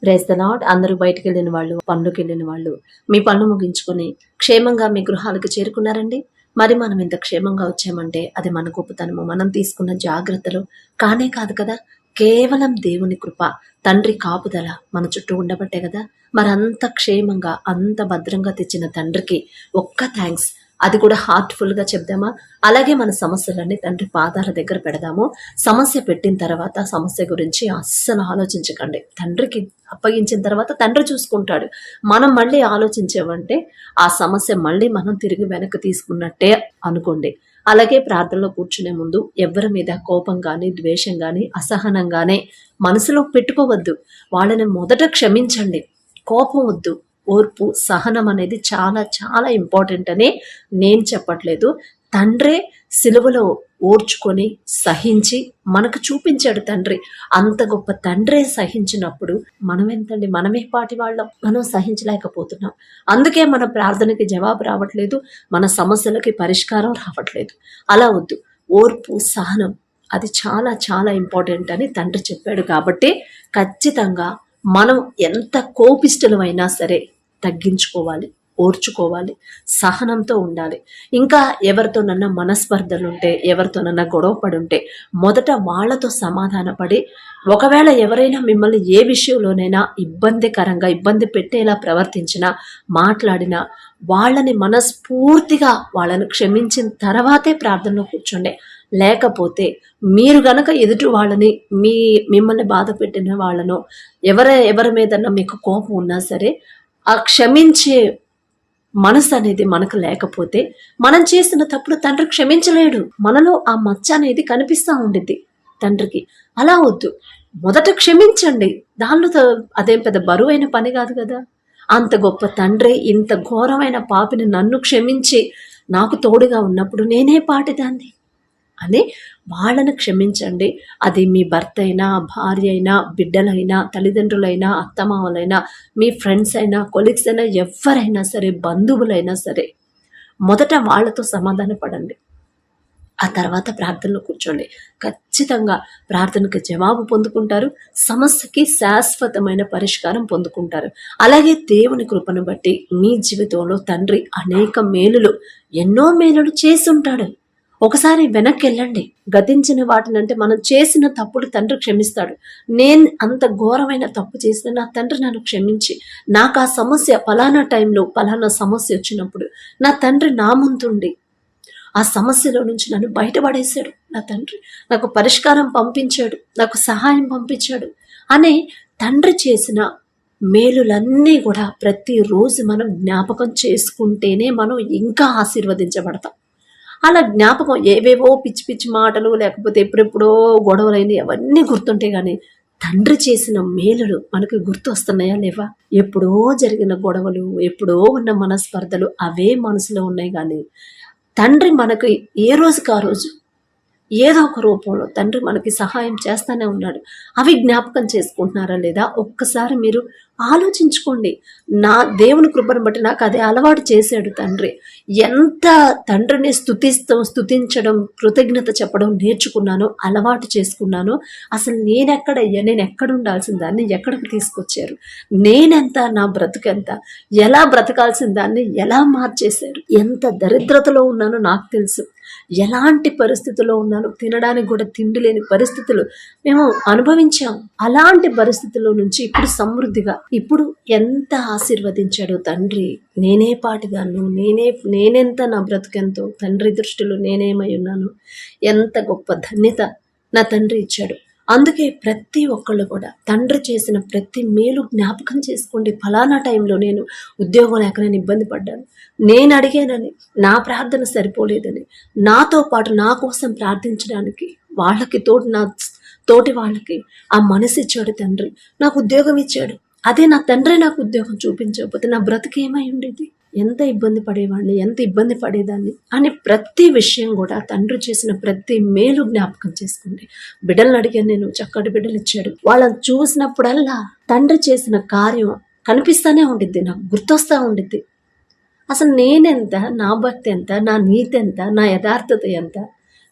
Praise the lord. అందరూ బయటికి వెళ్ళిన వాళ్ళు, పనులకు వెళ్ళిన వాళ్ళు మీ పనులు ముగించుకొని క్షేమంగా మీ గృహాలకు చేరుకున్నారండి. మరి మనం ఇంత క్షేమంగా వచ్చామంటే అది మన గొప్పతనము, మనం తీసుకున్న జాగ్రత్తలు కానే కాదు కదా. కేవలం దేవుని కృప, తండ్రి కాపుదల మన చుట్టూ ఉండబట్టే కదా. మరి అంత క్షేమంగా అంత భద్రంగా తెచ్చిన తండ్రికి ఒక్క థ్యాంక్స్, అది కూడా హార్ట్ఫుల్గా చెప్దామా? అలాగే మన సమస్యలన్నీ తండ్రి పాదాల దగ్గర పెడదాము. సమస్య పెట్టిన తర్వాత సమస్య గురించి అస్సలు ఆలోచించకండి. తండ్రికి అప్పగించిన తర్వాత తండ్రి చూసుకుంటాడు. మనం మళ్ళీ ఆలోచించామంటే ఆ సమస్య మళ్ళీ మనం తిరిగి వెనక్కి తీసుకున్నట్టే అనుకోండి. అలాగే ప్రార్థనలో కూర్చునే ముందు ఎవరి మీద కోపం కానీ, ద్వేషం కానీ, అసహనం కానీ మనసులో పెట్టుకోవద్దు. వాళ్ళని మొదట క్షమించండి. కోపం వద్దు. ఓర్పు, సహనం అనేది చాలా చాలా ఇంపార్టెంట్ అని నేను చెప్పట్లేదు. తండ్రే సిలువలో ఓర్చుకొని సహించి మనకు చూపించాడు. తండ్రి అంత గొప్ప తండ్రే సహించినప్పుడు మనం ఎంతండి, మనమే పాటి వాళ్ళం. మనం సహించలేకపోతున్నాం. అందుకే మన ప్రార్థనకి జవాబు రావట్లేదు, మన సమస్యలకి పరిష్కారం రావట్లేదు. అలా వద్దు. ఓర్పు, సహనం అది చాలా చాలా ఇంపార్టెంట్ అని తండ్రి చెప్పాడు. కాబట్టి ఖచ్చితంగా మనం ఎంత కోపిష్ఠులమైనా సరే తగ్గించుకోవాలి, ఓర్చుకోవాలి, సహనంతో ఉండాలి. ఇంకా ఎవరితోనన్నా మనస్పర్ధలుంటే, ఎవరితోనన్నా గొడవ పడుంటే మొదట వాళ్ళతో సమాధానపడి, ఒకవేళ ఎవరైనా మిమ్మల్ని ఏ విషయంలోనైనా ఇబ్బందికరంగా, ఇబ్బంది పెట్టేలా ప్రవర్తించినా, మాట్లాడినా వాళ్ళని మనస్ఫూర్తిగా వాళ్ళని క్షమించిన తర్వాతే ప్రార్థనలో కూర్చోండి. లేకపోతే మీరు గనక ఎదుటి వాళ్ళని, మిమ్మల్ని బాధ పెట్టిన వాళ్ళను, ఎవరి మీదన్నా మీకు కోపం ఉన్నా సరే ఆ క్షమించే మనసు అనేది మనకు లేకపోతే మనం చేసిన తప్పుడు తండ్రి క్షమించలేడు. మనలో ఆ మచ్చ అనేది కనిపిస్తూ ఉండిద్ది తండ్రికి. అలా వద్దు. మొదట క్షమించండి. దానిలో అదేం పెద్ద బరువైన పని కాదు కదా. అంత గొప్ప తండ్రి ఇంత ఘోరమైన పాపిని నన్ను క్షమించి నాకు తోడుగా ఉన్నప్పుడు నేనే పాటిదాన్ని అని వాళ్ళను క్షమించండి. అది మీ భర్త అయినా, భార్య అయినా, బిడ్డలైనా, తల్లిదండ్రులైనా, అత్తమామలైనా, మీ ఫ్రెండ్స్ అయినా, కొలీగ్స్ అయినా, ఎవరైనా సరే, బంధువులైనా సరే మొదట వాళ్ళతో సమాధాన పడండి. ఆ తర్వాత ప్రార్థనలో కూర్చోండి. ఖచ్చితంగా ప్రార్థనకు జవాబు పొందుకుంటారు. సమస్యకి శాశ్వతమైన పరిష్కారం పొందుకుంటారు. అలాగే దేవుని కృపను బట్టి మీ జీవితంలో తండ్రి అనేక మేలులు, ఎన్నో మేలులు చేసి ఉంటాడు. ఒకసారి వెనక్కి వెళ్ళండి. గతించిన వాటినంటే మనం చేసిన తప్పులు తండ్రి క్షమిస్తాడు. నేను అంత ఘోరమైన తప్పు చేసిన నా తండ్రి నన్ను క్షమించి, నాకు ఆ సమస్య పలానా టైంలో పలానా సమస్య వచ్చినప్పుడు నా తండ్రి నా ముందుండి ఆ సమస్యలో నుంచి నన్ను బయటపడేశాడు. నా తండ్రి నాకు పరిష్కారం పంపించాడు, నాకు సహాయం పంపించాడు అనే తండ్రి చేసిన మేలులన్నీ కూడా ప్రతిరోజు మనం జ్ఞాపకం చేసుకుంటేనే మనం ఇంకా ఆశీర్వదించబడతాం. అలా జ్ఞాపకం ఏవేవో పిచ్చి పిచ్చి మాటలు, లేకపోతే ఎప్పుడెప్పుడో గొడవలైనవి అవన్నీ గుర్తుంటే కానీ తండ్రి చేసిన మేలులు మనకు గుర్తు వస్తున్నాయా లేవా? ఎప్పుడో జరిగిన గొడవలు, ఎప్పుడో ఉన్న మనస్పర్ధలు అవే మనసులో ఉన్నాయి. కానీ తండ్రి మనకు ఏ రోజుకి ఆ రోజు ఏదో ఒక రూపంలో తండ్రి మనకి సహాయం చేస్తానే ఉన్నాడు. అవి జ్ఞాపకం చేసుకుంటున్నారా లేదా ఒక్కసారి మీరు ఆలోచించుకోండి. నా దేవుని కృపను బట్టి నాకు అదే అలవాటు చేశాడు తండ్రి. ఎంత తండ్రిని స్తుతించడం, కృతజ్ఞత చెప్పడం నేర్చుకున్నానో, అలవాటు చేసుకున్నానో. అసలు నేను ఎక్కడ ఉండాల్సిన దాన్ని ఎక్కడికి తీసుకొచ్చారు, నేనెంత, నా బ్రతుకెంత, ఎలా బ్రతకాల్సిన దాన్ని ఎలా మార్చేశారు. ఎంత దరిద్రతలో ఉన్నానో నాకు తెలుసు. ఎలాంటి పరిస్థితుల్లో ఉన్నాను, తినడానికి కూడా తిండి లేని పరిస్థితులు మేము అనుభవించాం. అలాంటి పరిస్థితుల్లో నుంచి ఇప్పుడు సమృద్ధిగా, ఇప్పుడు ఎంత ఆశీర్వదించాడో తండ్రి. నేనే పాటిదాను, నేనెంత, నా బ్రతుకెంతో, తండ్రి దృష్టిలో నేనేమై ఉన్నాను, ఎంత గొప్ప ధన్యత నా తండ్రి ఇచ్చాడు. అందుకే ప్రతి ఒక్కళ్ళు కూడా తండ్రి చేసిన ప్రతి మేలు జ్ఞాపకం చేసుకోండి. ఫలానా టైంలో నేను ఉద్యోగం లేక నేను ఇబ్బంది పడ్డాను, నేను అడిగానని, నా ప్రార్థన సరిపోలేదని, నాతో పాటు నా కోసం ప్రార్థించడానికి వాళ్ళకి తోడు, నా తోటి వాళ్ళకి ఆ మనసు ఇచ్చాడు తండ్రి. నాకు ఉద్యోగం ఇచ్చాడు. అదే నా తండ్రి నాకు ఉద్యోగం చూపించకపోతే నా బ్రతుకు ఏమై ఉండేది? ఎంత ఇబ్బంది పడేవాడిని, ఎంత ఇబ్బంది పడేదాన్ని అని ప్రతి విషయం కూడా తండ్రి చేసిన ప్రతి మేలు జ్ఞాపకం చేసుకోండి. బిడ్డలను అడిగాను నేను, చక్కటి బిడ్డలు ఇచ్చాడు. వాళ్ళని చూసినప్పుడల్లా తండ్రి చేసిన కార్యం కనిపిస్తానే ఉండిద్ది, నాకు గుర్తొస్తా ఉండిద్ది. అసలు నేనెంత, నా భక్తి ఎంత, నా నీతి ఎంత, నా యథార్థత ఎంత,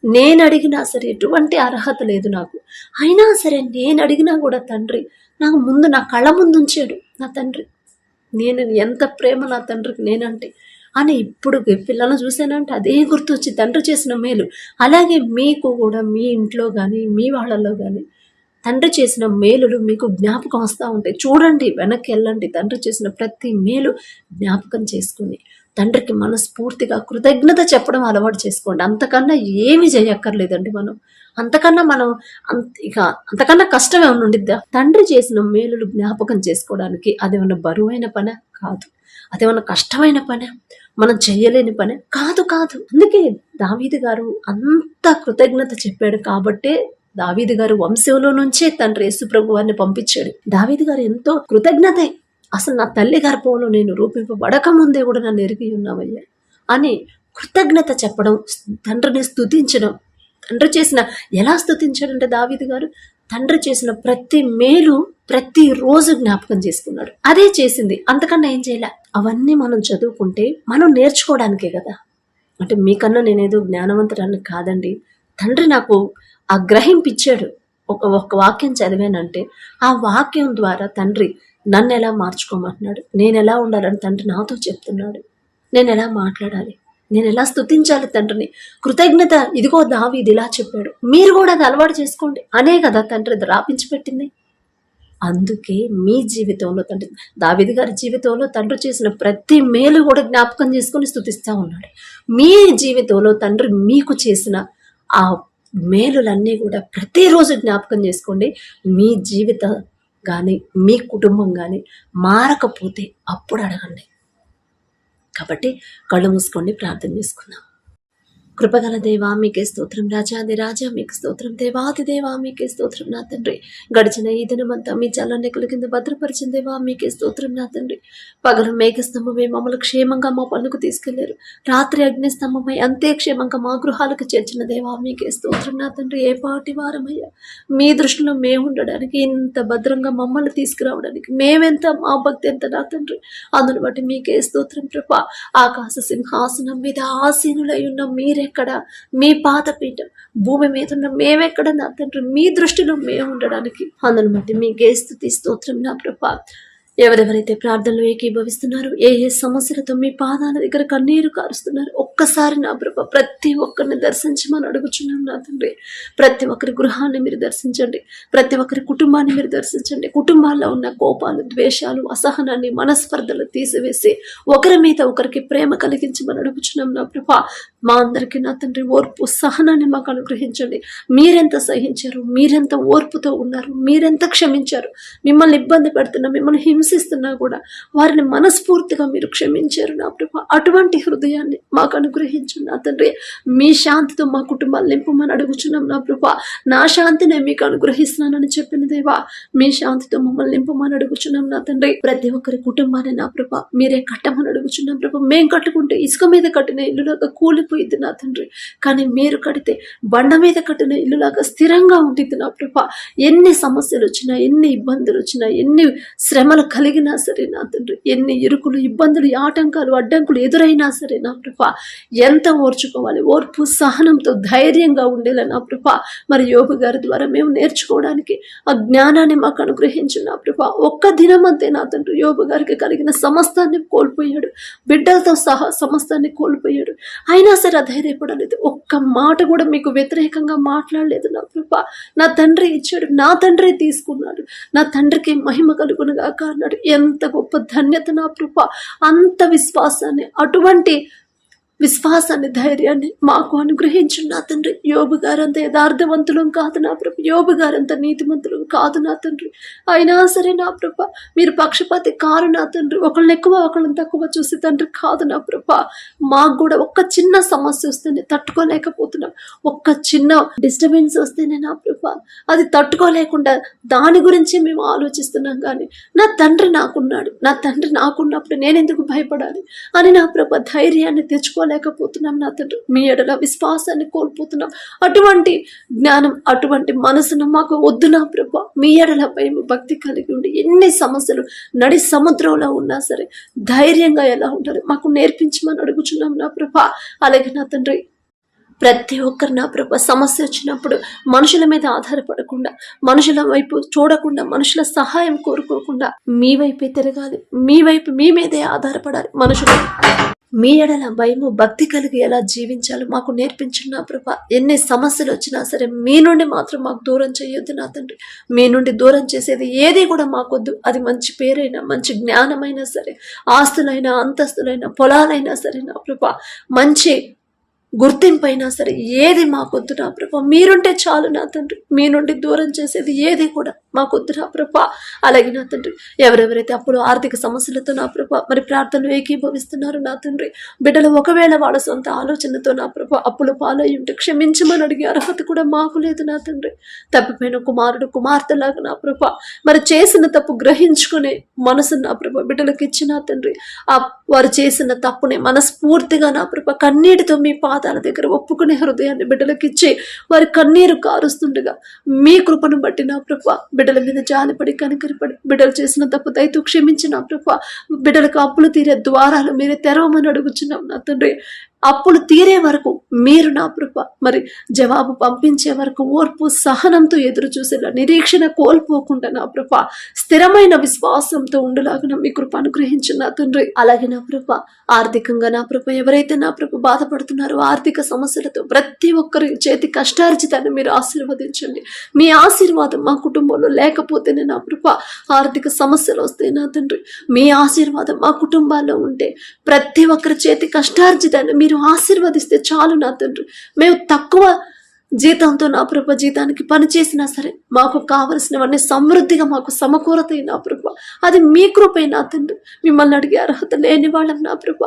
నేను అడిగినా సరే ఎటువంటి అర్హత లేదు నాకు. అయినా సరే నేను అడిగినా కూడా తండ్రి నాకు ముందు నా కళ్ళ ముందు ఉంచాడు నా తండ్రి. నేను ఎంత ప్రేమ నా తండ్రికి నేనంటే అని ఇప్పుడు పిల్లలను చూసానంటే అదే గుర్తొచ్చి తండ్రి చేసిన మేలు. అలాగే మీకు కూడా మీ ఇంట్లో కానీ మీ వాళ్ళల్లో కానీ తండ్రి చేసిన మేలులు మీకు జ్ఞాపకం వస్తూ ఉంటాయి. చూడండి, వెనక్కి వెళ్ళండి, తండ్రి చేసిన ప్రతి మేలు జ్ఞాపకం చేసుకుని తండ్రికి మనస్ఫూర్తిగా కృతజ్ఞత చెప్పడం అలవాటు చేసుకోండి. అంతకన్నా ఏమి చేయక్కర్లేదండి. మనం అంతకన్నా కష్టం ఏమైనా ఉండిద్దా? తండ్రి చేసిన మేలులు జ్ఞాపకం చేసుకోవడానికి అదేమన్నా బరువైన పనే కాదు, అదేమన్నా కష్టమైన పనే, మనం చెయ్యలేని పనే కాదు. అందుకే దావీదు గారు అంత కృతజ్ఞత చెప్పాడు కాబట్టే దావీదు గారు వంశంలో నుంచే తండ్రి యేసు ప్రభు వారిని పంపించాడు. దావీదు గారు ఎంతో కృతజ్ఞతే. అసలు నా తల్లి గర్భంలో నేను రూపింపబడక ముందే కూడా నన్ను ఎరిగి ఉన్నావయ్యా అని కృతజ్ఞత చెప్పడం, తండ్రిని స్తుతించడం. తండ్రి చేసిన ఎలా స్తుతించాడంటే దావీదు గారు తండ్రి చేసిన ప్రతి మేలు ప్రతి రోజు జ్ఞాపకం చేసుకున్నాడు. అదే చేసింది, అంతకన్నా ఏం చేయలే. అవన్నీ మనం చదువుకుంటే మనం నేర్చుకోవడానికే కదా. అంటే మీకన్నా నేనేదో జ్ఞానవంతురాన్ని కాదండి. తండ్రి నాకు ఆ గ్రహింపిచ్చాడు. ఒక వాక్యం చదివానంటే ఆ వాక్యం ద్వారా తండ్రి నన్ను ఎలా మార్చుకోమంటున్నాడు, నేను ఎలా ఉండాలని తండ్రి నాతో చెప్తున్నాడు. నేను ఎలా మాట్లాడాలి, నేను ఎలా స్తుతించాలి తండ్రిని, కృతజ్ఞత. ఇదిగో దావీదు ఇలా చెప్పాడు, మీరు కూడా అది అలవాటు చేసుకోండి అనే కదా తండ్రి రాపించి పెట్టింది. అందుకే మీ జీవితంలో తండ్రి, దావీదు గారి జీవితంలో తండ్రి చేసిన ప్రతి మేలు కూడా జ్ఞాపకం చేసుకొని స్తుతిస్తూ ఉన్నాడు. మీ జీవితంలో తండ్రి మీకు చేసిన ఆ మేలులన్నీ కూడా ప్రతిరోజు జ్ఞాపకం చేసుకోండి. మీ జీవితం కానీ మీ కుటుంబం కానీ మారకపోతే అప్పుడు అడగండి. కాబట్టి కళ్ళు మూసుకోండి, ప్రార్థన చేసుకుందాం. కృపగల దేవా మీకే స్తోత్రం, రాజాది రాజా మీకు స్తోత్రం, దేవాది దేవా మీకే స్తోత్రం నా తండ్రి. గడిచిన ఈ దినమంతా మీ చల్లనెక్కల కింద భద్రపరిచిన దేవా మీకే స్తోత్రం నా తండ్రి. పగలు మేఘస్తంభమై మమ్మల్ని క్షేమంగా మా పనులకు తీసుకెళ్లారు, రాత్రి అగ్నిస్తంభమై అంతే క్షేమంగా మా గృహాలకు చేర్చిన దేవా మీకే స్తోత్రం నా తండ్రి. ఏ పాటి వారమయ్యా మీ దృష్టిలో మేము ఉండడానికి, ఇంత భద్రంగా మమ్మల్ని తీసుకురావడానికి మేమెంత, మా భక్తి ఎంత నా తండ్రి. అందును బట్టి మీకే స్తోత్రం ప్రభా. ఆకాశ సింహాసనం మీద ఆసీనులై ఉన్న మీరే ఎక్కడ, మీ పాదపీఠం భూమి మీద ఉన్న మేమెక్కడ నా తండ్రి. మీ దృష్టిలో మేము ఉండడానికి అందును బట్టి మీకే స్తుతి స్తోత్రం నా ప్రభా. ఎవరెవరైతే ప్రార్థనలు ఏకీభవిస్తున్నారు, ఏ సమస్యలతో మీ పాదాల దగ్గర కన్నీరు కారుస్తున్నారు, ఒక్కసారి నా ప్రభా ప్రతి ఒక్కరిని దర్శించమని అడుగుచున్నాం నా తండ్రి. ప్రతి ఒక్కరి గృహాన్ని మీరు దర్శించండి, ప్రతి ఒక్కరి కుటుంబాన్ని మీరు దర్శించండి. కుటుంబాల్లో ఉన్న కోపాలు, ద్వేషాలు, అసహనాన్ని, మనస్పర్ధలు తీసివేసి ఒకరి మీద ఒకరికి ప్రేమ కలిగించమని అడుగుచున్నాం నా ప్రభా. మా అందరికీ నా తండ్రి ఓర్పు, సహనాన్ని మాకు అనుగ్రహించండి. మీరెంత సహించారు, మీరెంత ఓర్పుతో ఉన్నారు, మీరెంత క్షమించారు. మిమ్మల్ని ఇబ్బంది పెడుతున్నా, మిమ్మల్ని హింసిస్తున్నా కూడా వారిని మనస్ఫూర్తిగా మీరు క్షమించారు నా ప్రభా. అటువంటి హృదయాన్ని మాకు అనుగ్రహించు నా తండ్రి. మీ శాంతితో మా కుటుంబాలు నింపమని అడుగుచున్నాం నా ప్రభా. నా శాంతిని మీకు అనుగ్రహిస్తున్నానని చెప్పిన దేవా, మీ శాంతితో మమ్మల్ని నింపమని అడుగుచున్నాం నా తండ్రి. ప్రతి ఒక్కరి కుటుంబాన్ని నా ప్రభా మీరే కట్టమని అడుగుచున్నాం ప్రభా. మేము కట్టుకుంటే ఇసుక మీద కట్టిన ఇల్లులాగా కూలిపోయింది నా తండ్రి, కానీ మీరు కడితే బండ మీద కట్టిన ఇల్లులాగా స్థిరంగా ఉంటుంది నా ప్రభా. ఎన్ని సమస్యలు వచ్చినా, ఎన్ని ఇబ్బందులు వచ్చినా, ఎన్ని శ్రమలు కలిగినా సరే నా తండ్రి, ఎన్ని ఇరుకులు, ఇబ్బందులు, ఆటంకాలు, అడ్డంకులు ఎదురైనా సరే నా ప్రభా ఎంత ఓర్చుకోవాలి, ఓర్పు సహనంతో ధైర్యంగా ఉండేలా నా ప్రభా. మరి యోబు గారి ద్వారా మేము నేర్చుకోవడానికి ఆ జ్ఞానాన్ని మాకు అనుగ్రహించు నా ప్రభా. ఒక్క దినమంతే నా తండ్రి యోబు గారికి కలిగిన సమస్తాన్ని కోల్పోయాడు, బిడ్డలతో సహా సమస్తాన్ని కోల్పోయాడు. అయినా సరే ధైర్యపడలేదు, ఒక్క మాట కూడా మీకు వ్యతిరేకంగా మాట్లాడలేదు నా ప్రభా. నా తండ్రి ఇచ్చాడు, నా తండ్రి తీసుకున్నాడు, నా తండ్రికి మహిమ కలుగునుగాక అన్నాడు. ఎంత గొప్ప ధన్యత నా ప్రభా. అంత విశ్వాసాన్ని, అటువంటి విశ్వాసాన్ని, ధైర్యాన్ని మాకు అనుగ్రహించు నా తండ్రి. యోబు గారంత యథార్థవంతులం కాదు నా ప్రభు, యోబు గారంత నీతిమంతులం కాదు నా తండ్రి. అయినా సరే నా ప్రభ మీరు పక్షపాతి కారు నా తండ్రి. ఒకళ్ళని ఎక్కువ ఒకళ్ళని తక్కువ చూసి తండ్రి కాదు నా ప్రభ. మాకు కూడా ఒక్క చిన్న సమస్య వస్తేనే తట్టుకోలేకపోతున్నాం, ఒక్క చిన్న డిస్టర్బెన్స్ వస్తేనే నా ప్రభ అది తట్టుకోలేకుండా దాని గురించి మేము ఆలోచిస్తున్నాం. కానీ నా తండ్రి నాకున్నాడు, నా తండ్రి నాకున్నప్పుడు నేనెందుకు భయపడాలి అని నా ప్రభ ధైర్యాన్ని తెచ్చుకోలేకపోతున్నాం నా తండ్రి. మీ ఎడల విశ్వాసాన్ని కోల్పోతున్నాం. అటువంటి జ్ఞానం, అటువంటి మనసును మాకు వద్దు నా ప్రభ. మీ ఎడల భయం, భక్తి కలిగి ఉండి ఎన్ని సమస్యలు నడి సముద్రంలో ఉన్నా సరే ధైర్యంగా ఎలా ఉండాలి మాకు నేర్పించమని అడుగుచున్నాం నా ప్రభ. అలాగే నా తండ్రి ప్రతి ఒక్కరు నా ప్రభ సమస్య వచ్చినప్పుడు మనుషుల మీద ఆధారపడకుండా, మనుషుల వైపు చూడకుండా, మనుషుల సహాయం కోరుకోకుండా మీ వైపే తిరగాలి, మీ మీదే ఆధారపడాలి. మనుషులు మీ ఎడల భయము భక్తి కలిగి ఎలా జీవించాలో మాకు నేర్పించిన నా ప్రభ. ఎన్ని సమస్యలు వచ్చినా సరే మీ నుండి మాత్రం మాకు దూరం చేయొద్దు నా తండ్రి. మీ నుండి దూరం చేసేది ఏది కూడా మాకొద్దు. అది మంచి పేరైనా, మంచి జ్ఞానమైనా సరే, ఆస్తులైనా, అంతస్తులైనా, పొలాలైనా సరే నా ప్రభ, మంచి గుర్తింపు అయినా సరే ఏది మాకొద్దు నా ప్రభ. మీరుంటే చాలు నా తండ్రి. మీ నుండి దూరం చేసేది ఏది కూడా మాకొద్దు నా ప్రభ. అలాగే నా తండ్రి, ఎవరెవరైతే అప్పుడు ఆర్థిక సమస్యలతో నా ప్రభ మరి ప్రార్థనలు ఏకీభవిస్తున్నారు నా తండ్రి, బిడ్డలు ఒకవేళ వాళ్ళ సొంత ఆలోచనతో నా ప్రభ అప్పులు పాలై ఉంటే క్షమించమని అడిగే అర్హత కూడా మాకు లేదు నా తండ్రి. తప్పిపోయిన కుమారుడు కుమార్తెలాగా నా ప్రభ మరి చేసిన తప్పు గ్రహించుకునే మనసు నా ప్రభ బిడ్డలకు ఇచ్చిన తండ్రి. వారు చేసిన తప్పునే మనస్ఫూర్తిగా నా ప్రభ కన్నీటితో మీ పాదాల దగ్గర ఒప్పుకునే హృదయాన్ని బిడ్డలకిచ్చి వారి కన్నీరు కారుస్తుండగా మీ కృపను బట్టి నా ప్రభ బిడ్డల మీద జాలిపడి కనికరిపడి బిడ్డలు చేసిన తప్పు దయతో క్షమించి నా ప్రభ బిడ్డలకు అప్పులు తీరే ద్వారాలు మీరే తెరవమని అడుగుచున్నాం నా తండ్రి. అప్పులు తీరే వరకు మీరు నా ప్రభ మరి జవాబు పంపించే వరకు ఓర్పు సహనంతో ఎదురు చూసేలా, నిరీక్షణ కోల్పోకుండా నా ప్రభ స్థిరమైన విశ్వాసంతో ఉండలాగా మీ కృప అనుగ్రహించు నా తండ్రి. అలాగే నా ప్రభ ఆర్థికంగా నా ప్రభ ఎవరైతే నా ప్రభ బాధపడుతున్నారో ఆర్థిక సమస్యలతో ప్రతి ఒక్కరి చేతి కష్టార్జితాన్ని మీరు ఆశీర్వదించండి. మీ ఆశీర్వాదం మా కుటుంబంలో లేకపోతేనే నా ప్రభ ఆర్థిక సమస్యలు వస్తాయి నా తండ్రి. మీ ఆశీర్వాదం మా కుటుంబాల్లో ఉంటే ప్రతి ఒక్కరి చేతి కష్టార్జితాన్ని మీరు ఆశీర్వదిస్తే చాలు నా తండ్రి. మేము తక్కువ జీతంతో నా ప్రభ జీతానికి పని చేసినా సరే మాకు కావలసినవన్నీ సమృద్ధిగా మాకు సమకూరతాయి నా ప్రభ. అది మీ కృపే నా తండ్రి. మిమ్మల్ని అడిగే అర్హత లేని వాళ్ళం నా ప్రభ.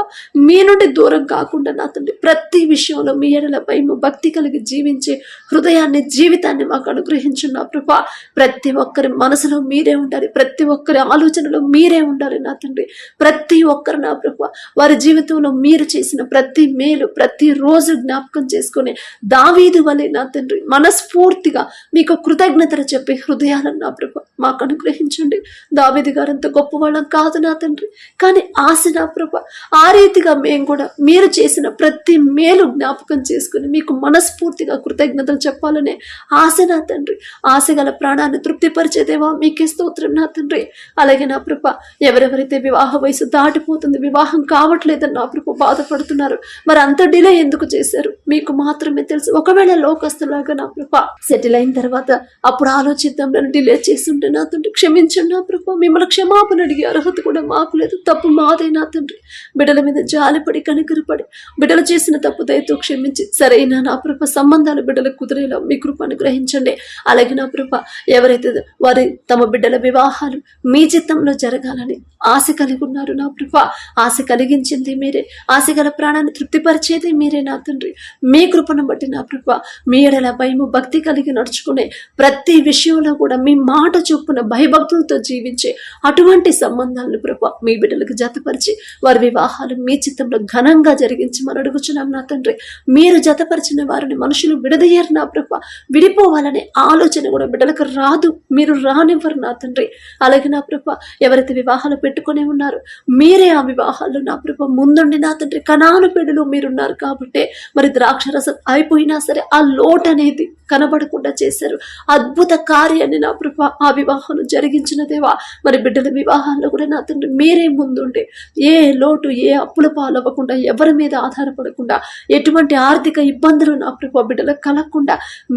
మీ నుండి దూరం కాకుండా నా తండ్రి ప్రతి విషయంలో మీ ఎడల భయము భక్తి కలిగి జీవించే హృదయాన్ని, జీవితాన్ని మాకు అనుగ్రహించు నా ప్రభ. ప్రతి ఒక్కరి మనసులో మీరే ఉండాలి, ప్రతి ఒక్కరి ఆలోచనలో మీరే ఉండాలి నా తండ్రి. ప్రతి ఒక్కరు నా ప్రభ వారి జీవితంలో మీరు చేసిన ప్రతి మేలు ప్రతి రోజు జ్ఞాపకం చేసుకుని దావీదు వలె నా తండ్రి మనస్ఫూర్తిగా మీకు కృతజ్ఞతలు చెప్పే హృదయాలను నా ప్రభ మాకు అనుగ్రహించండి. దావీదు గారంత గొప్ప వాళ్ళం కాదు నా తండ్రి, కానీ ఆశ నా ప్రభ ఆ రీతిగా మేము కూడా మీరు చేసిన ప్రతి మేలు జ్ఞాపకం చేసుకుని మీకు మనస్ఫూర్తిగా కృతజ్ఞతలు చెప్పాలనే ఆశ నా తండ్రి. ఆశ గల ప్రాణాన్ని తృప్తిపరిచేదేవా మీకే స్తోత్రం నా తండ్రి. అలాగే నా ప్రభ ఎవరెవరైతే వివాహ వయసు దాటిపోతుంది, వివాహం కావట్లేదని నా ప్రభ బాధపడుతున్నారు, మరి అంత డిలే ఎందుకు చేశారు మీకు మాత్రమే తెలుసు. ఒకవేళ లోకస్తులాగా నా ప్రభ సెటిల్ అయిన తర్వాత అప్పుడు ఆలోచిద్దాం, నన్ను డిలే చేస్తుంటే నా తండ్రి క్షమించండి నా ప్రభ. మిమ్మల్ని క్షమాపణ అడిగే అర్హత కూడా మాకు లేదు, తప్పు మాదే నా తండ్రి. బిడ్డల మీద జాలిపడి కనికరపడి బిడ్డలు చేసిన తప్పు దయతో క్షమించి సరైన నా ప్రభ సంబంధాలు బిడ్డలకు కుదిరేలా మీ కృపను గ్రహించండి. అలాగే నా ప్రభ ఎవరైతే వారి తమ బిడ్డల వివాహాలు మీ చిత్తంలో జరగాలని ఆశ కలిగి ఉన్నారు నా ప్రభ, ఆశ కలిగించింది మీరే, ఆశ గల ప్రాణాన్ని తృప్తిపరిచేది మీరే నా తండ్రి. మీ కృపను బట్టి నా ప్రభ మీ ఎడల భయము భక్తి కలిగి నడుచుకునే ప్రతి విషయంలో కూడా మీ మాట చొప్పున భయభక్తులతో జీవించే అటువంటి సంబంధాలను ప్రభ మీ బిడ్డలకు జతపరిచి వారి వివాహాలు మీ చిత్తంలో ఘనంగా జరిగించమని అడుగుచున్నాం నా తండ్రి. మీరు జతపరిచిన వారిని మనుషులు విడదీయరు నా ప్రభ, విడిపోవాలనే ఆలోచన కూడా బిడ్డలకు రాదు, మీరు రానివ్వరు నా తండ్రి. అలాగే నా ప్రభ ఎవరైతే వివాహాలు పెట్టుకునే ఉన్నారు మీరే ఆ వివాహాల్లో నా ప్రభ ముందుండి నా తండ్రి. కనాను పెడులు మీరున్నారు కాబట్టి మరి ద్రాక్షరసం అయిపోయినా సరే ఆ లోటు అనేది కనబడకుండా చేశారు. అద్భుత కార్యాన్ని నా ప్రభ ఆ వివాహం జరిగించిన దేవా, మరి బిడ్డల వివాహాల్లో కూడా నా తండ్రి మీరే ముందుండి ఏ లోటు ఏ అప్పుల పాలవ్వకుండా, ఎవరి మీద ఆధారపడకుండా, ఎటువంటి ఆర్థిక ఇబ్బందులు నా ప్రభ బిడ్డలకు కలగకుండా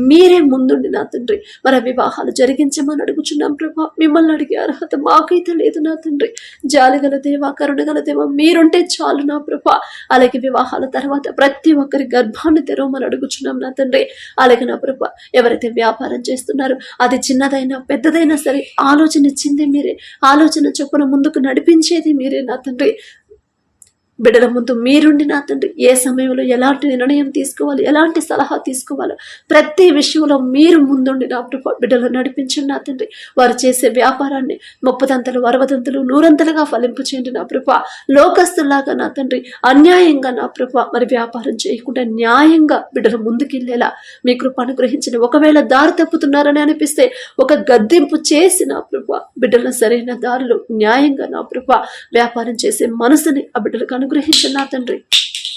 మీరే ముందుండి నా తండ్రి మరి వివాహాలు జరిగించమని అడుగుచున్నాం ప్రభ. మిమ్మల్ని అడిగే అర్హత మాకైతే లేదు నా తండ్రి. జాలిగల దేవా, కరుణగల దేవా మీరుంటే చాలు నా ప్రభ. అలాగే వివాహాల తర్వాత ప్రతి ఒక్కరి గర్భాన్ని తెరవమని అడుగుచున్నాం నా తండ్రి. అలాగే నా ప్రభ ఎవరైతే వ్యాపారం చేస్తున్నారో అది చిన్నదైనా పెద్దదైనా సరే ఆలోచన ఇచ్చింది మీరే, ఆలోచన చొప్పున ముందుకు నడిపించేది మీరే నా తండ్రి. బిడ్డల ముందు మీరుండి నా తండ్రి ఏ సమయంలో ఎలాంటి నిర్ణయం తీసుకోవాలి, ఎలాంటి సలహా తీసుకోవాలో ప్రతి విషయంలో మీరు ముందుండి నా ప్రభ బిడ్డలు నడిపించండి నా తండ్రి. వారు చేసే వ్యాపారాన్ని 30 60 100 ఫలింపు చేయండి నా ప్రభ. లోకస్తులాగా నా తండ్రి అన్యాయంగా నా ప్రభ మరి వ్యాపారం చేయకుండా న్యాయంగా బిడ్డలు ముందుకెళ్ళేలా మీ కృప అనుగ్రహించండి. ఒకవేళ దారి తప్పుతున్నారని అనిపిస్తే ఒక గద్దింపు చేసి నా ప్రభ బిడ్డల సరైన దారిలో న్యాయంగా నా ప్రభ వ్యాపారం చేసే మనసుని ఆ బిడ్డలకు అనుగ్రహించండి నా తండ్రి.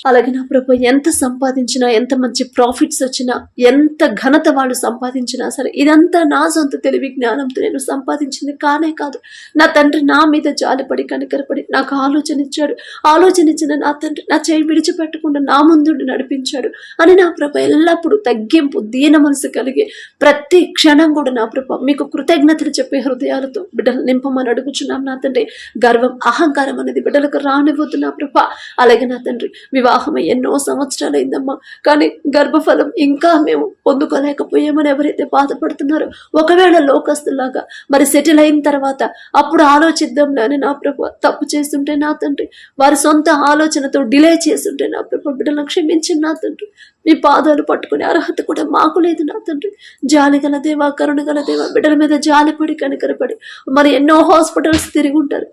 అలాగే నా ప్రభు ఎంత సంపాదించినా, ఎంత మంచి ప్రాఫిట్స్ వచ్చినా, ఎంత ఘనత వాళ్ళు సంపాదించినా సరే, ఇదంతా నా సొంత తెలివి జ్ఞానంతో నేను సంపాదించింది కానే కాదు. నా తండ్రి నా మీద జాలిపడి కనికరపడి నాకు ఆలోచన ఇచ్చాడు. ఆలోచన ఇచ్చిన నా తండ్రి నా చేయి విడిచిపెట్టకుండా నా ముందుండి నడిపించాడు అని నా ప్రభు ఎల్లప్పుడూ తగ్గింపు, దీన మనసు కలిగి ప్రతి క్షణం కూడా నా ప్రభు మీకు కృతజ్ఞతలు చెప్పే హృదయాలతో బిడ్డలు నింపమని అడుగుచున్నాం నా తండ్రి. గర్వం, అహంకారం అనేది బిడ్డలకు రానివ్వద్దు నా ప్రభు. అలాగే నా తండ్రి వివాహమై ఎన్నో సంవత్సరాలైందమ్మా, కానీ గర్భఫలం ఇంకా మేము పొందుకోలేకపోయామని ఎవరైతే బాధపడుతున్నారో, ఒకవేళ లోకస్తులాగా మరి సెటిల్ అయిన తర్వాత అప్పుడు ఆలోచిద్దాంలే అని నా ప్రభు తప్పు చేస్తుంటే నా తండ్రి, వారి సొంత ఆలోచనతో డిలే చేస్తుంటే నా ప్రభు బిడ్డలను క్షమించి నా తండ్రి. మీ పాదాలు పట్టుకునే అర్హత కూడా మాకు లేదు నా తండ్రి. జాలి గల దేవా, కరుణ గల దేవా, బిడ్డల మీద జాలిపడి కనికరపడి మరి ఎన్నో హాస్పిటల్స్ తిరిగి ఉంటారు,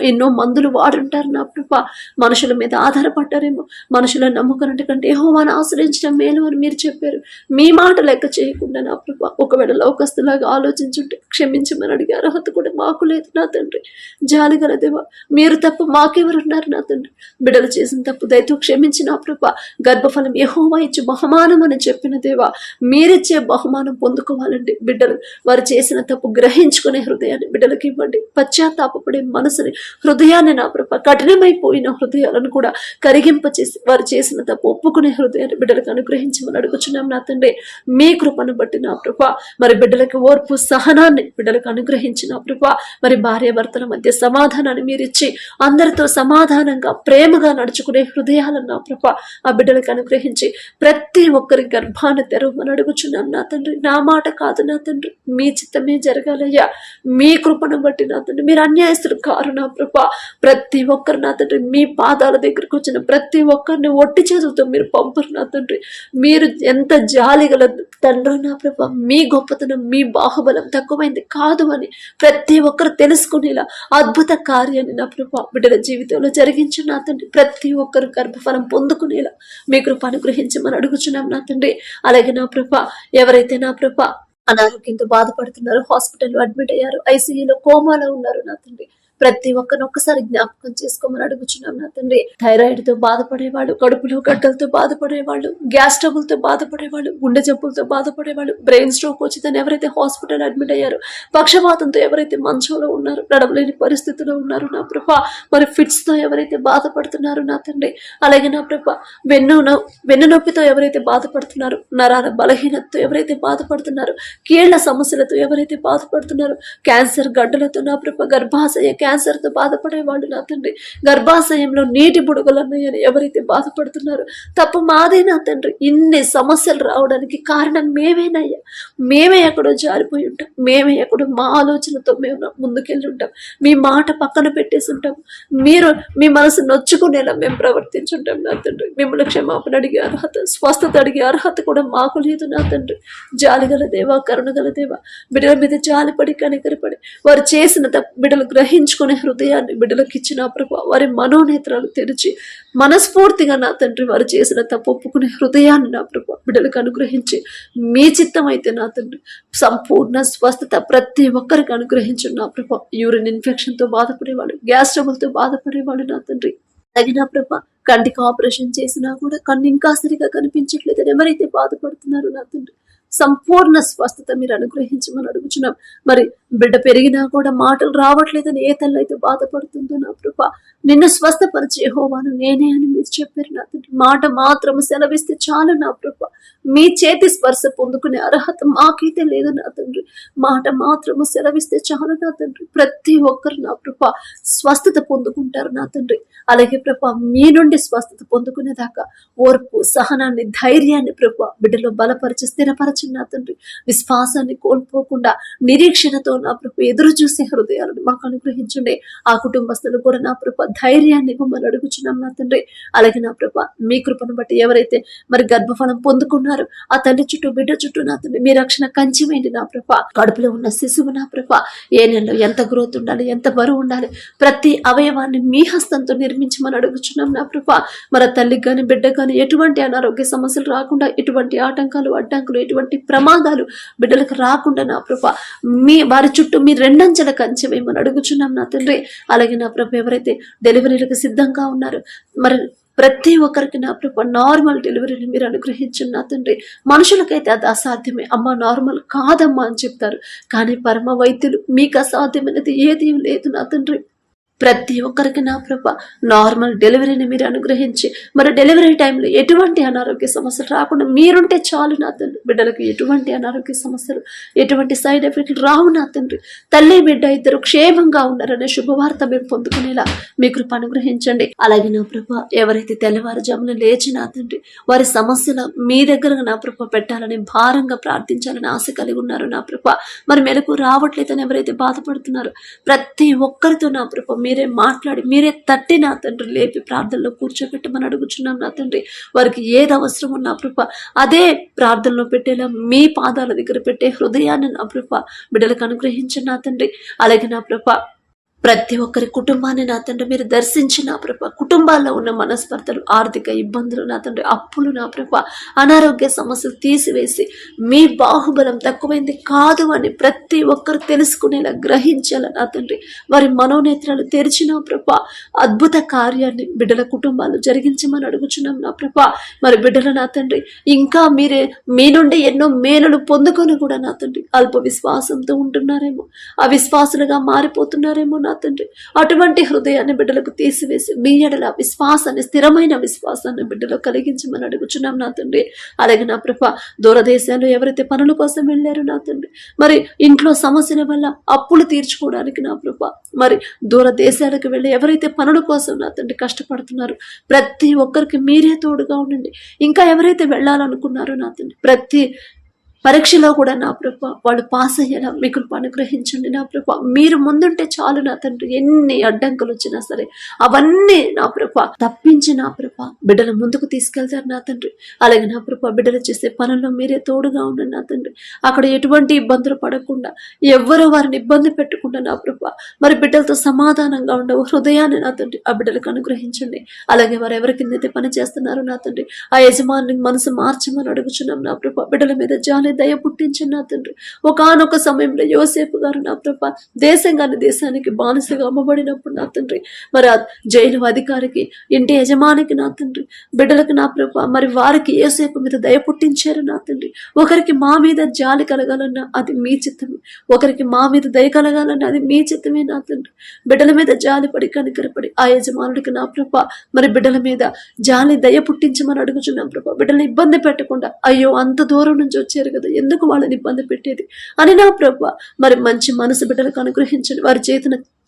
ఎన్నో మందులు వాడుంటారు నా ప్రభు. మనుషుల మీద ఆధారపడ్డారేమో, మనుషులను నమ్ముకున్నట్టు కంటే యెహోవాను ఆశ్రయించడం మేలు అని మీరు చెప్పారు. మీ మాట లెక్క చేయకుండా నా ప్రభు ఒకవేళ లోకస్తులాగా ఆలోచించుంటే క్షమించమని అడిగే అర్హత కూడా మాకు లేదు నా తండ్రి. జాలి గల దేవా, మీరు తప్ప మాకెవరున్నారు నా తండ్రి. బిడ్డలు చేసిన తప్పు దయతో క్షమించి నా ప్రభు. గర్భఫలం యెహోవా ఇచ్చే బహుమానం అని చెప్పిన దేవా, మీరిచ్చే బహుమానం పొందుకోవాలండి. బిడ్డలు వారు చేసిన తప్పు గ్రహించుకునే హృదయాన్ని బిడ్డలకి ఇవ్వండి. పశ్చాత్తాపపడే మనసుని, హృదయాన్ని నా ప్రభు, కఠినమైపోయిన హృదయాలను కూడా కరిగింపచేసి వారు చేసిన తప్పు ఒప్పుకునే హృదయాన్ని బిడ్డలకు అనుగ్రహించమని అడుగుచున్నాం నా తండ్రి. మీ కృపను బట్టి నా ప్రభు మరి బిడ్డలకి ఓర్పు, సహనాన్ని బిడ్డలకు అనుగ్రహించి నా ప్రభు మరి భార్యాభర్తల మధ్య సమాధానాన్ని మీరిచ్చి అందరితో సమాధానంగా ప్రేమగా నడుచుకునే హృదయాలను నా ప్రభు ఆ బిడ్డలకు అనుగ్రహించి ప్రతి ఒక్కరి గర్భాన్ని తెరవమని అడుగుచున్నాం నా తండ్రి. నా మాట కాదు నా తండ్రి, మీ చిత్తమే జరగాలయ్యా. మీ కృపను బట్టి నా తండ్రి, మీరు అన్యాయస్తులు కారు నా ప్రభు. ప్రతి ఒక్కరు నా తండ్రి మీ పాదాల దగ్గరకు వచ్చిన ప్రతి ఒక్కరిని ఒట్టి చేతులతో మీరు పంపరు నా తండ్రి. మీరు ఎంత జాలి గల తండ్రి నా ప్రభు. మీ గొప్పతనం, మీ బాహుబలం తక్కువైంది కాదు అని ప్రతి ఒక్కరు తెలుసుకునేలా అద్భుత కార్యాన్ని నా ప్రభు బిడ్డల జీవితంలో జరిగించు నా తండ్రి. ప్రతి ఒక్కరు గర్భఫలం పొందుకునేలా మీ కృప అనుగ్రహించమని అడుగుచున్నాం నా తండ్రి. అలాగే నా ప్రభు ఎవరైతే నా ప్రభు అనారోగ్యంతో బాధపడుతున్నారు, హాస్పిటల్లో అడ్మిట్ అయ్యారు, ఐసీయూలో కోమాలో ఉన్నారు నా తండ్రి, ప్రతి ఒక్కరిని ఒక్కసారి జ్ఞాపకం చేసుకోమని అడుగుచున్నాం నా తండ్రి. థైరాయిడ్ తో బాధపడేవాళ్ళు, కడుపులో గడ్డలతో బాధపడేవాళ్ళు, గ్యాస్ ట్రబుల్ తో బాధపడేవాళ్ళు, గుండె జబ్బులతో బాధపడేవాళ్ళు, బ్రెయిన్ స్ట్రోక్ వచ్చిందని ఎవరైతే హాస్పిటల్ అడ్మిట్ అయ్యారో, పక్షవాతంతో ఎవరైతే మంచంలో ఉన్నారో, నడవలేని పరిస్థితిలో ఉన్నారు నా ప్రభా, మరి ఫిట్స్ తో ఎవరైతే బాధపడుతున్నారో నా తండ్రి, అలాగే నా ప్రభా వెన్ను నొప్పితో ఎవరైతే బాధపడుతున్నారో, నరాల బలహీనతతో ఎవరైతే బాధపడుతున్నారో, కీళ్ల సమస్యలతో ఎవరైతే బాధపడుతున్నారో, క్యాన్సర్ గడ్డలతో నా ప్రభా, గర్భాశయ క్యాన్సర్ తో బాధపడేవాళ్ళు నా తండ్రి, గర్భాశయంలో నీటి బుడగలన్నాయని ఎవరైతే బాధపడుతున్నారో, తప్పు మాదే నా తండ్రి. ఇన్ని సమస్యలు రావడానికి కారణం మేమేనయ్యా. మేమే ఎక్కడో జారిపోయి ఉంటాం, మేమే ఎక్కడో మా ఆలోచనతో మేము ముందుకెళ్ళి ఉంటాం, మీ మాట పక్కన పెట్టేసి ఉంటాం, మీరు మీ మనసు నొచ్చుకునేలా మేము ప్రవర్తించుంటాం నా తండ్రి. మిమ్మల్ని క్షమాపణ అడిగే అర్హత, స్వస్థత అడిగే అర్హత కూడా మాకు లేదు నా తండ్రి. జాలిగల దేవా, కరుణగల దేవా, బిడ్డల మీద జాలిపడి కనికరపడి వారు చేసిన బిడ్డలు గ్రహించుకునే హృదయాన్ని బిడ్డలకు ఇచ్చిన ప్రభు, వారి మనోనేత్రాలు తెరిచి మనస్ఫూర్తిగా నా తండ్రి వారు చేసిన తప్పు ఒప్పుకునే హృదయాన్ని నా ప్రభు బిడ్డలకు అనుగ్రహించి మీ చిత్తం అయితే నా తండ్రి సంపూర్ణ స్వస్థత ప్రతి ఒక్కరికి అనుగ్రహించు నా ప్రభు. యూరిన్ ఇన్ఫెక్షన్ తో బాధపడేవాళ్ళు, గ్యాస్ ట్రబుల్ తో బాధపడేవాళ్ళు నా తండ్రి, తగిన ప్రభు కంటికి ఆపరేషన్ చేసినా కూడా కన్ను ఇంకా సరిగా కనిపించట్లేదని ఎవరైతే బాధపడుతున్నారో నా తండ్రి, సంపూర్ణ స్వస్థత మీరు అనుగ్రహించమని అడుగుచున్నాం. మరి బిడ్డ పెరిగినా కూడా మాటలు రావట్లేదని ఏ తల్లి అయితే బాధపడుతుందో నా ప్రభా, నిన్ను స్వస్థపరిచే యెహోవాను నేనే అని మీరు చెప్పారు నా తండ్రి. మాట మాత్రము సెలవిస్తే చాలు నా ప్రభా, మీ చేతి స్పర్శ పొందుకునే అర్హత మాకైతే లేదు నా తండ్రి. మాట మాత్రము సెలవిస్తే చాలు నా తండ్రి. ప్రతి ఒక్కరు నా ప్రభా స్వస్థత పొందుకుంటారు నా తండ్రి. అలాగే ప్రభా మీ నుండి స్వస్థత పొందుకునేదాకా ఓర్పు, సహనాన్ని, ధైర్యాన్ని ప్రభా బిడ్డలో బలపరిచి స్థిరపరచు నా తండ్రి. విశ్వాసాన్ని కోల్పోకుండా నిరీక్షణతో నా ప్రభు ఎదురు చూసే హృదయాలను మాకు అనుగ్రహించండి. ఆ కుటుంబస్తులు కూడా నా ప్రభు ధైర్యాన్ని ఇవ్వమని అడుగుచున్నాం నా తండ్రి. అలాగే నా ప్రభు మీ కృపను బట్టి ఎవరైతే మరి గర్భఫలం పొందుకున్నారో ఆ తల్లి చుట్టూ, బిడ్డ చుట్టూ నా తండ్రి మీ రక్షణ కంచివేయండి నా ప్రభు. కడుపులో ఉన్న శిశువు నా ప్రభు ఏ నెలలో ఎంత గ్రోత్ ఉండాలి, ఎంత బరువు ఉండాలి, ప్రతి అవయవాన్ని మీ హస్తంతో నిర్మించమని అడుగుచున్నాం నా ప్రభు. మరి తల్లికి కానీ బిడ్డకు కానీ ఎటువంటి అనారోగ్య సమస్యలు రాకుండా, ఎటువంటి ఆటంకాలు, అడ్డంకులు, ఎటువంటి ప్రమాదాలు బిడ్డలకు రాకుండా నా ప్రభు మీ వారి చుట్టూ మీ రెండంచెల కంచె వేయమని అడుగుచున్నాం నా తండ్రి. అలాగే నా ప్రభు ఎవరైతే డెలివరీలకు సిద్ధంగా ఉన్నారు, మరి ప్రతి ఒక్కరికి నా ప్రభ నార్మల్ డెలివరీని మీరు అనుగ్రహించండి నా తండ్రి. మనుషులకైతే అది అసాధ్యమే, అమ్మ నార్మల్ కాదమ్మా అని చెప్తారు, కానీ పరమ వైద్యులు మీకు అసాధ్యమైనది ఏదీ లేదు నా తండ్రి. ప్రతి ఒక్కరికి నా ప్రభ నార్మల్ డెలివరీని మీరు అనుగ్రహించి, మరి డెలివరీ టైంలో ఎటువంటి అనారోగ్య సమస్యలు రాకుండా మీరుంటే చాలు నా తండ్రి. బిడ్డలకు ఎటువంటి అనారోగ్య సమస్యలు, ఎటువంటి సైడ్ ఎఫెక్ట్లు రావు నా తండ్రి. తల్లి బిడ్డ ఇద్దరు క్షేమంగా ఉన్నారనే శుభవార్త మేము పొందుకునేలా మీ కృప అనుగ్రహించండి. అలాగే నా ప్రభ ఎవరైతే తెల్లవారుజామున లేచి నా తండ్రి వారి సమస్యలు మీ దగ్గర నా ప్రభ పెట్టాలని భారంగా ప్రార్థించాలని ఆశ కలిగి ఉన్నారు నా ప్రభ, మరి మెలకు రావట్లేదని ఎవరైతే బాధపడుతున్నారో ప్రతి ఒక్కరితో నా ప్రభ మీరే మాట్లాడి మీరే తట్టి నా తండ్రి లేపి ప్రార్థనలో కూర్చోబెట్టమని అడుగుచున్నాం నా తండ్రి. వారికి ఏది అవసరమో నా ప్రభ అదే ప్రార్థనలో పెట్టేలా మీ పాదాల దగ్గర పెట్టే హృదయాన్ని నా ప్రభ బిడ్డలకు అనుగ్రహించండి నా తండ్రి. అలాగే నా ప్రభ ప్రతి ఒక్కరి కుటుంబాన్ని నా తండ్రి మీరు దర్శించి నా ప్రభ కుటుంబాల్లో ఉన్న మనస్పర్ధలు, ఆర్థిక ఇబ్బందులు నా తండ్రి, అప్పులు నా ప్రభ అనారోగ్య సమస్యలు తీసివేసి మీ బాహుబలం తక్కువైంది కాదు అని ప్రతి ఒక్కరు తెలుసుకునేలా గ్రహించేలా నా తండ్రి వారి మనోనేత్రాలు తెరిచిన ప్రభ అద్భుత కార్యాన్ని బిడ్డల కుటుంబాలు జరిగించమని అడుగుచున్నాం నా ప్రభ. మరి బిడ్డల నా తండ్రి ఇంకా మీరే మీ నుండి ఎన్నో మేలులు పొందుకొని కూడా నా తండ్రి అల్ప విశ్వాసంతో ఉంటున్నారేమో, అవిశ్వాసులుగా మారిపోతున్నారేమో నా తండ్రి. అటువంటి హృదయాన్ని బిడ్డలకు తీసివేసి మీ ఎడల విశ్వాసాన్ని, స్థిరమైన విశ్వాసాన్ని బిడ్డలకు కలిగించమని అడుగుచున్నాం నా తండ్రి. అలాగే నా ప్రభ దూరదేశాల్లో ఎవరైతే పనుల కోసం వెళ్ళారో నా తండ్రి, మరి ఇంట్లో సమస్యల వల్ల అప్పులు తీర్చుకోవడానికి నా ప్రభ మరి దూర దేశాలకు వెళ్ళి ఎవరైతే పనుల కోసం నా తండ్రి కష్టపడుతున్నారో ప్రతి ఒక్కరికి మీరే తోడుగా ఉండండి. ఇంకా ఎవరైతే వెళ్ళాలనుకున్నారో నా తండ్రి ప్రతి పరీక్షలో కూడా నా ప్రభ వాళ్ళు పాస్ అయ్యేలా మీ కృప అనుగ్రహించండి నా ప్రభ. మీరు ముందుంటే చాలు నా తండ్రి, ఎన్ని అడ్డంకులు వచ్చినా సరే అవన్నీ నా ప్రభ తప్పించి నా ప్రభ బిడ్డలు ముందుకు తీసుకెళ్తారు నా తండ్రి. అలాగే నా ప్రభ బిడ్డలు చేసే పనుల్లో మీరే తోడుగా ఉండండి నా తండ్రి. అక్కడ ఎటువంటి ఇబ్బందులు పడకుండా, ఎవ్వరూ వారిని ఇబ్బంది పెట్టకుండా నా ప్రభ మరి బిడ్డలతో సమాధానంగా ఉండవు హృదయాన్ని నా తండ్రి ఆ బిడ్డలకు అనుగ్రహించండి. అలాగే వారు ఎవరి కిందైతే పని చేస్తున్నారో నా తండ్రి ఆ యజమాని మనసు మార్చమని అడుగుచున్నాం నా ప్రభ. బిడ్డల మీద జాలి దయ పుట్టించండి నా తండ్రి. ఒకానొక సమయంలో యోసేపు గారు నా ప్రభ దేశంగాని దేశానికి బానిసగా అమ్మబడినప్పుడు నా తండ్రి మరి ఆ జైలు అధికారికి, ఇంటి యజమానికి నా తండ్రి బిడ్డలకు నా ప్రభ మరి వారికి యోసేపు మీద దయ పుట్టించారు నా తండ్రి. ఒకరికి మా మీద జాలి కలగాలన్నా అది మీ చిత్తమే, ఒకరికి మా మీద దయ కలగాలన్నా అది మీ చిత్తమే నా తండ్రి. బిడ్డల మీద జాలి పడి కనికరపడి ఆ యజమానుడికి నా ప్రభ మరి బిడ్డల మీద జాలి దయ పుట్టించమని అడుగుచున్నాం ప్రభ. బిడ్డలు ఇబ్బంది పెట్టకుండా, అయ్యో అంత దూరం నుంచి వచ్చారు కదా ఎందుకు వాళ్ళని ఇబ్బంది పెట్టేది అని నా ప్రభ మరి మంచి మనసు బిడ్డలకు అనుగ్రహించండి. వారి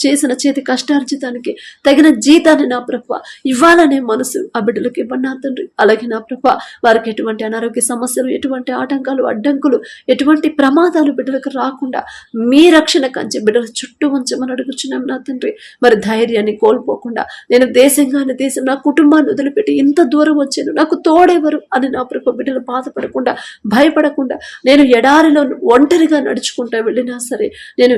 చేసిన చేతి కష్టార్జితానికి తగిన జీతాన్ని నా ప్రభ ఇవ్వాలనే మనసు ఆ బిడ్డలకు ఇవ్వండి నా తండ్రి. అలాగే నా ప్రభ వారికి ఎటువంటి అనారోగ్య సమస్యలు, ఎటువంటి ఆటంకాలు, అడ్డంకులు, ఎటువంటి ప్రమాదాలు బిడ్డలకు రాకుండా మీ రక్షణ కంచె బిడ్డల చుట్టూ ఉంచమని అడుగుచున్నాం నా తండ్రి. మరి ధైర్యాన్ని కోల్పోకుండా నేను దేశంగానే దేశం నా కుటుంబాన్ని వదిలిపెట్టి ఇంత దూరం వచ్చాను, నాకు తోడెవరు అని నా ప్రభ బిడ్డలు బాధపడకుండా, భయపడకుండా, నేను ఎడారిలో ఒంటరిగా నడుచుకుంటా వెళ్ళినా సరే, నేను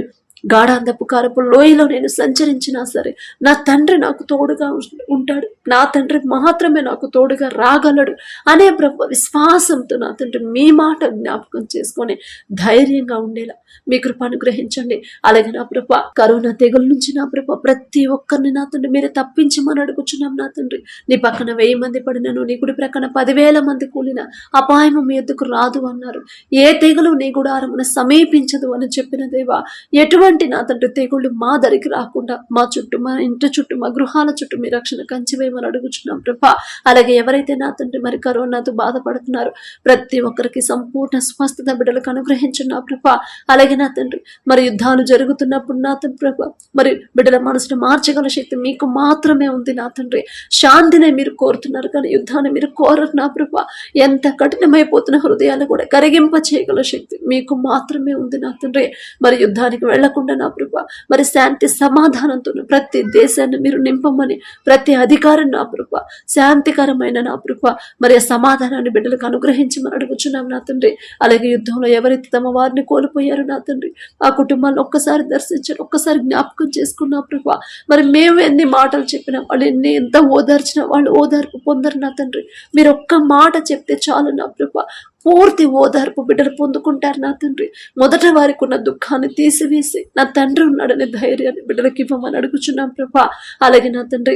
గాఢాంధపు కారపు లోయలో నేను సంచరించినా సరే నా తండ్రి నాకు తోడుగా ఉంటాడు, నా తండ్రి మాత్రమే నాకు తోడుగా రాగలడు అనే ప్రభు విశ్వాసంతో నా తండ్రి మీ మాట జ్ఞాపకం చేసుకొని ధైర్యంగా ఉండేలా మీ కృప అనుగ్రహించండి. అలాగే నా ప్రభ కరోనా తెగుల నుంచి నా ప్రభ ప్రతి ఒక్కరిని నా తండ్రి మీరే తప్పించమని అడుగుచున్నాం నా తండ్రి. నీ పక్కన 1000 మంది పడినను, నీ గుడి ప్రక్కన 10,000 మంది కూలిన అపాయము మీ ఎద్దుకు రాదు అన్నారు. ఏ తెగులు నీ గుడారమున సమీపించదు అని చెప్పిన దేవా, ఎటువంటి నా తండ్రి తెగుళ్ళు మా దరికి రాకుండా మా చుట్టూ, మా ఇంటి చుట్టూ, మా గృహాల చుట్టూ మీ రక్షణ కంచివేయమని అడుగుచున్నాం ప్రభా. అలాగే ఎవరైతే నా తండ్రి మరి కరోనాతో బాధపడుతున్నారో ప్రతి ఒక్కరికి సంపూర్ణ స్వస్థత బిడ్డలకు అనుగ్రహించున్నా ప్రభా. అలాగే నా తండ్రి మరి యుద్ధాలు జరుగుతున్నప్పుడు నా తండ్రి ప్రభా మరి బిడ్డల మనసును మార్చగల శక్తి మీకు మాత్రమే ఉంది నా తండ్రి. శాంతిని మీరు కోరుతున్నారు కానీ యుద్ధాన్ని మీరు కోరరు నా ప్రభా. ఎంత కఠినమైపోతున్న హృదయాలు కూడా కరిగింప చేయగల శక్తి మీకు మాత్రమే ఉంది నా తండ్రి. మరి యుద్ధానికి వెళ్లకుండా నా ప్రభా మరి శాంతి సమాధానంతో ప్రతి దేశాన్ని మీరు నింపమని, ప్రతి అధికారం నా ప్రభా శాంతికరమైన నా ప్రభా మరి ఆ సమాధానాన్ని బిడ్డలకు అనుగ్రహించమని అడుగుచున్నాం నా తండ్రి. అలాగే యుద్ధంలో ఎవరైతే తమ వారిని కోల్పోయారో నా తండ్రి ఆ కుటుంబాలను ఒక్కసారి దర్శించారు, ఒక్కసారి జ్ఞాపకం చేసుకున్నా ప్రభా. మరి మేము ఎన్ని మాటలు చెప్పినా, వాళ్ళు ఎంత ఓదార్చినా వాళ్ళు ఓదార్పు పొందరు నా తండ్రి. మీరు ఒక్క మాట చెప్తే చాలు నా ప్రభా పూర్తి ఓదార్పు బిడ్డలు పొందుకుంటారు నా తండ్రి. మొదట వారికి ఉన్న దుఃఖాన్ని తీసివేసి నా తండ్రి ఉన్నాడనే ధైర్యాన్ని బిడ్డలకు ఇవ్వమని అడుగుచున్నాం ప్రభా. అలాగే నా తండ్రి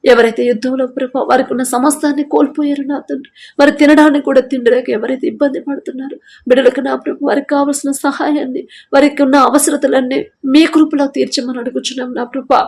ఎవరైతే యుద్ధంలో ప్రభా వారికి ఉన్న సమస్తాన్ని కోల్పోయారో నా తండ్రి, వారు తినడానికి కూడా తిండిలేక ఎవరైతే ఇబ్బంది పడుతున్నారో బిడ్డలకు నా ప్రభు వారికి కావలసిన సహాయాన్ని, వారికి ఉన్న అవసరతలన్నీ మీ కృపలో తీర్చమని అడుగుచున్నాం నా ప్రభా.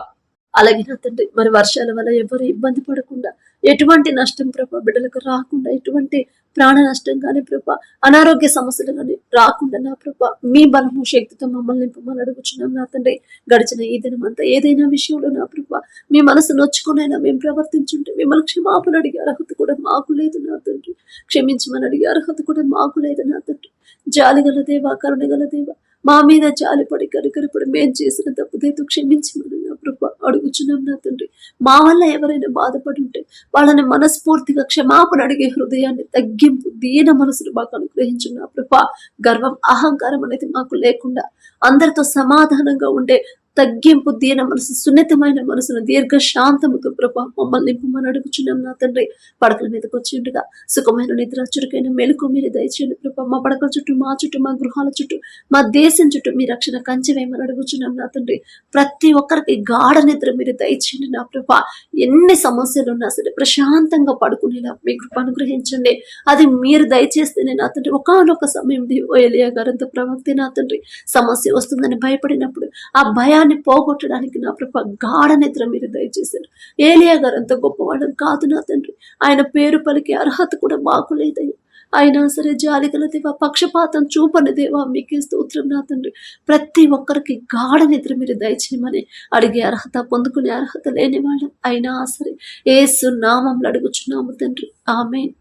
అలాగే నా తండ్రి, మరి వర్షాల వల్ల ఎవరు ఇబ్బంది పడకుండా, ఎటువంటి నష్టం ప్రభా బిడ్డలకు రాకుండా, ఎటువంటి ప్రాణ నష్టం కానీ ప్రభా, అనారోగ్య సమస్యలు కానీ రాకుండా నా ప్రభా మీ బలము శక్తితో మమ్మల్ని నింపమని అడుగుచున్నాం నా తండ్రి. గడిచిన ఈ దినమంతా ఏదైనా విషయంలో నా ప్రభా మీ మనసు నొచ్చుకునైనా మేము ప్రవర్తించుంటే మిమ్మల్ని క్షమాపణ అడిగే అర్హత కూడా మాకు లేదు నా తండ్రి. క్షమించమని అడిగే అర్హత కూడా మాకు లేదు నా తండ్రి. జాలిగల దేవా, కరుణగల దేవా, మా మీద జాలిపడి కరికరపడి మేము చేసిన తప్పుదైతే క్షమించమని నా ప్రభా అడుగుచున్నాం నా తండ్రి. మా వల్ల ఎవరైనా బాధపడి ఉంటే వాళ్ళని మనస్ఫూర్తిగా క్షమాపణ అడిగే హృదయాన్ని, తగ్గింపు, దీన మనసును మాకు అనుగ్రహించు నా ప్రభా. గర్వం, అహంకారం అనేది మాకు లేకుండా అందరితో సమాధానంగా ఉండే తగ్గింపు, దీన మనసు, సున్నితమైన మనసును, దీర్ఘ శాంతముతో ప్రభా మమ్మల్ని నింపమని అడుగుచున్నాం నా తండ్రి. పడకల మీదకి వచ్చి ఉండగా సుఖమైన నిద్ర, చురుకైన మెలకు మీరు దయచేయండి ప్రభా. మా పడకల చుట్టూ, మా చుట్టూ, మా గృహాల చుట్టూ, మా దేశం చుట్టూ మీ రక్షణ కంచె వేయమని అడుగుచున్నాం నా తండ్రి. ప్రతి ఒక్కరికి గాఢ నిద్ర మీరు దయచేయండి నా ప్రభా. ఎన్ని సమస్యలు ఉన్నా సరే ప్రశాంతంగా పడుకునేలా మీ కృప అనుగ్రహించండి. అది మీరు దయచేస్తేనే నా తండ్రి. ఒకానొక సమయంలో ఏలియా గారంత ప్రవక్తే నా తండ్రి సమస్య వస్తుందని భయపడినప్పుడు ఆ భయాన్ని పోగొట్టడానికి నా ప్రభా గాఢ నిద్ర మీరు దయచేశారు. ఏలియా గారు అంత గొప్పవాడు కాదు నా తండ్రి. ఆయన పేరు పలికే అర్హత కూడా మాకు లేదయ్యా. అయినా సరే జాలిగల దేవా, పక్షపాతం చూపని దేవా, మీకే స్తోత్రం నా తండ్రి. ప్రతి ఒక్కరికి గాఢ నిద్ర మీరు దయచేయమని అడిగే అర్హత, పొందుకునే అర్హత లేని వాళ్ళం అయినా సరే యేసు నామములో అడుగుచున్నాము తండ్రి. ఆమేన్.